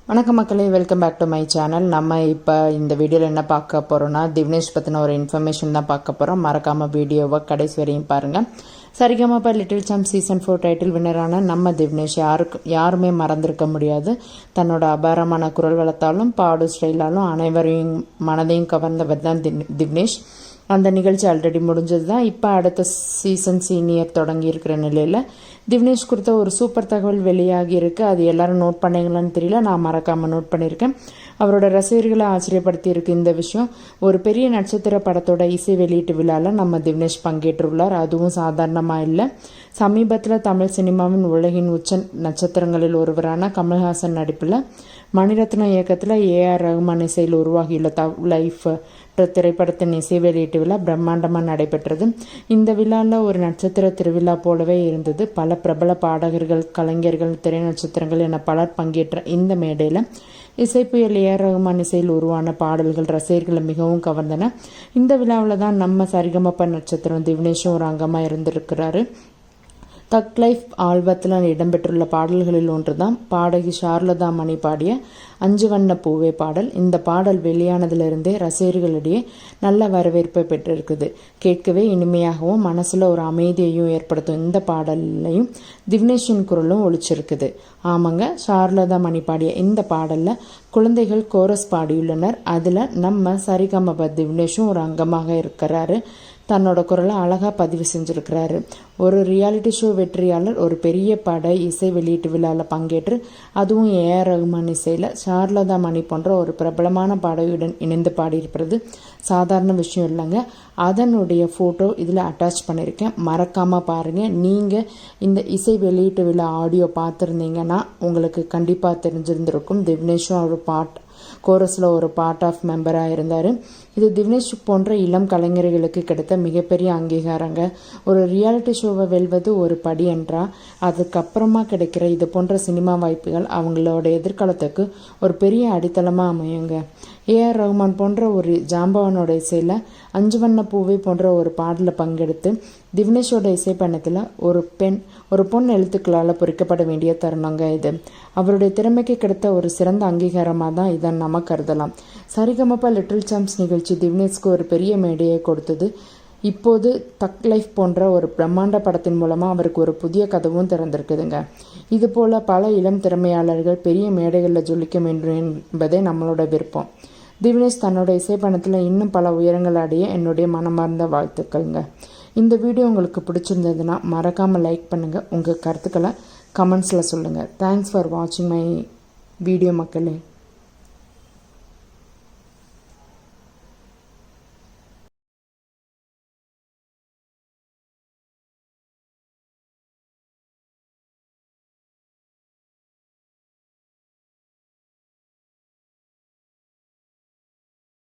வணக்கம் மக்களே, welcome back to my channel. நம்ம இப்போ இந்த வீடியோவில் என்ன பார்க்க போகிறோம்னா, திவ்னேஷ் பற்றின ஒரு இன்ஃபர்மேஷன் தான் பார்க்க போகிறோம். மறக்காமல் வீடியோவை கடைசி வரையும் பாருங்கள். Saregamapa little champ season 4 title வின்னரான நம்ம திவ்னேஷ் யாருமே மறந்திருக்க முடியாது. தன்னோட அபாரமான குரல் வளத்தாலும் பாடு ஸ்டைலாலும் அனைவரையும் மனதையும் கவர்ந்தவர் தான் திவ்னேஷ். அந்த நிகழ்ச்சி ஆல்ரெடி முடிஞ்சது தான். இப்போ அடுத்த சீசன் சீனியர் தொடங்கி இருக்கிற நிலையில் திவ்னேஷ் கொடுத்த ஒரு சூப்பர் தகவல் வெளியாகி இருக்கு. அது எல்லாரும் நோட் பண்ணீங்களான்னு தெரியல, நான் மறக்காமல் நோட் பண்ணியிருக்கேன். அவரோட ரசிகர்களை ஆச்சரியப்படுத்தி இருக்கு இந்த விஷயம். ஒரு பெரிய நட்சத்திர படத்தோட இசை வெளியீட்டு விழாவில் நம்ம திவ்னேஷ் பங்கேற்றுள்ளார். அதுவும் சாதாரணமாக இல்லை. சமீபத்தில் தமிழ் சினிமாவின் உலகின் உச்ச நட்சத்திரங்களில் ஒருவரான கமல்ஹாசன் நடிப்பில் மணிரத்னம் இயக்கத்தில் ஏஆர் ரஹ்மான் இசையில் உருவாகியுள்ள லைஃப் திரைப்படத்தின் இசை வெளியீட்டு விழா பிரம்மாண்டமாக நடைபெற்றது. இந்த விழாவில் ஒரு நட்சத்திர திருவிழா போலவே இருந்தது. பல பிரபல பாடகர்கள், கலைஞர்கள், திரை நட்சத்திரங்கள் என பலர் பங்கேற்ற இந்த மேடையில் இசைப்புயல் ஏஆர் ரஹ்மான் இசையில் உருவான பாடல்கள் ரசிகர்களை மிகவும் கவர்ந்தன. இந்த விழாவில் தான் நம்ம சரிகமபா நட்சத்திரம் திவ்னேஷும் ஒரு அங்கமாக இருந்திருக்கிறாரு. தக் லைஃப் ஆல்பத்தில் இடம்பெற்றுள்ள பாடல்களில் ஒன்று தான் பாடகி சார்லதா மணி பாடிய 5 வண்ண பூவே பாடல். இந்த பாடல் வெளியானதிலிருந்தே ரசிகர்களிடையே நல்ல வரவேற்பை பெற்றிருக்குது. கேட்கவே இனிமையாகவும் மனசில் ஒரு அமைதியையும் ஏற்படுத்தும் இந்த பாடல்லையும் திவ்னேஷின் குரலும் ஒழிச்சிருக்குது. ஆமாங்க, சார்லதா மணி பாடிய இந்த பாடலில் குழந்தைகள் கோரஸ் பாடியுள்ளனர். அதில் நம்ம சரிகமபா திவ்னேஷும் ஒரு அங்கமாக இருக்கிறாரு. தன்னோட குரலை அழகாக பதிவு செஞ்சுருக்கிறாரு. ஒரு ரியாலிட்டி ஷோ வெற்றியாளர் ஒரு பெரிய பட இசை வெளியீட்டு விழாவில் பங்கேற்று, அதுவும் ஏஆர் ரஹ்மான் இசையில் சார்லதா மணி போன்ற ஒரு பிரபலமான பாடகியுடன் இணைந்து பாடியிருப்பது சாதாரண விஷயம் இல்லைங்க. அதனுடைய ஃபோட்டோ இதில் அட்டாச் பண்ணியிருக்கேன், மறக்காமல் பாருங்கள். நீங்கள் இந்த இசை வெளியீட்டு விழா ஆடியோ பார்த்துருந்தீங்கன்னா உங்களுக்கு கண்டிப்பாக தெரிஞ்சிருந்திருக்கும். திவ்னேஷும் ஒரு கோரஸில் ஒரு பார்ட் ஆஃப் மெம்பராக இருந்தார். இது திவ்னேஷ் போன்ற இளம் கலைஞர்களுக்கு கிடைத்த மிகப்பெரிய அங்கீகாரங்க. ஒரு ரியாலிட்டி ஷோவை வெல்வது ஒரு படி என்றால், அதுக்கப்புறமா கிடைக்கிற இது போன்ற சினிமா வாய்ப்புகள் அவங்களோட எதிர்காலத்துக்கு ஒரு பெரிய அடித்தளமாக அமையுங்க. ஏஆர் ரஹ்மான் போன்ற ஒரு ஜாம்பவானோட இசையில் 5 வண்ண பூவே போன்ற ஒரு பாடலில் பங்கெடுத்து திவ்னேஷோட இசை பயணத்தில் ஒரு பொன் எழுத்துக்களால் பொறிக்கப்பட வேண்டிய தருணங்க இது. அவருடைய திறமைக்கு கிடைத்த ஒரு சிறந்த அங்கீகாரமாக தான் இதை நம்ம கருதலாம். சரிகமபா லிட்டில் சாம்ப்ஸ் நிகழ்ச்சி திவ்னேஷ்க்கு ஒரு பெரிய மேடையை கொடுத்தது. இப்போது தக் லைஃப் போன்ற ஒரு பிரம்மாண்ட படத்தின் மூலமாக அவருக்கு ஒரு புதிய கதவும் திறந்திருக்குதுங்க. இது போல் பல இளம் திறமையாளர்கள் பெரிய மேடைகளில் ஜொலிக்க வேண்டும் என்பதே நம்மளோட விருப்பம். திவ்னேஷ் தன்னோட இசை பயணத்தில் இன்னும் பல உயரங்கள் அடைய என்னுடைய மனமார்ந்த வாழ்த்துக்கள்ங்க. இந்த வீடியோ உங்களுக்கு பிடிச்சிருந்ததுன்னா மறக்காமல் லைக் பண்ணுங்கள். உங்கள் கருத்துக்களை கமெண்ட்ஸில் சொல்லுங்கள். தேங்க்ஸ் ஃபார் வாட்சிங் மை வீடியோ மக்களே.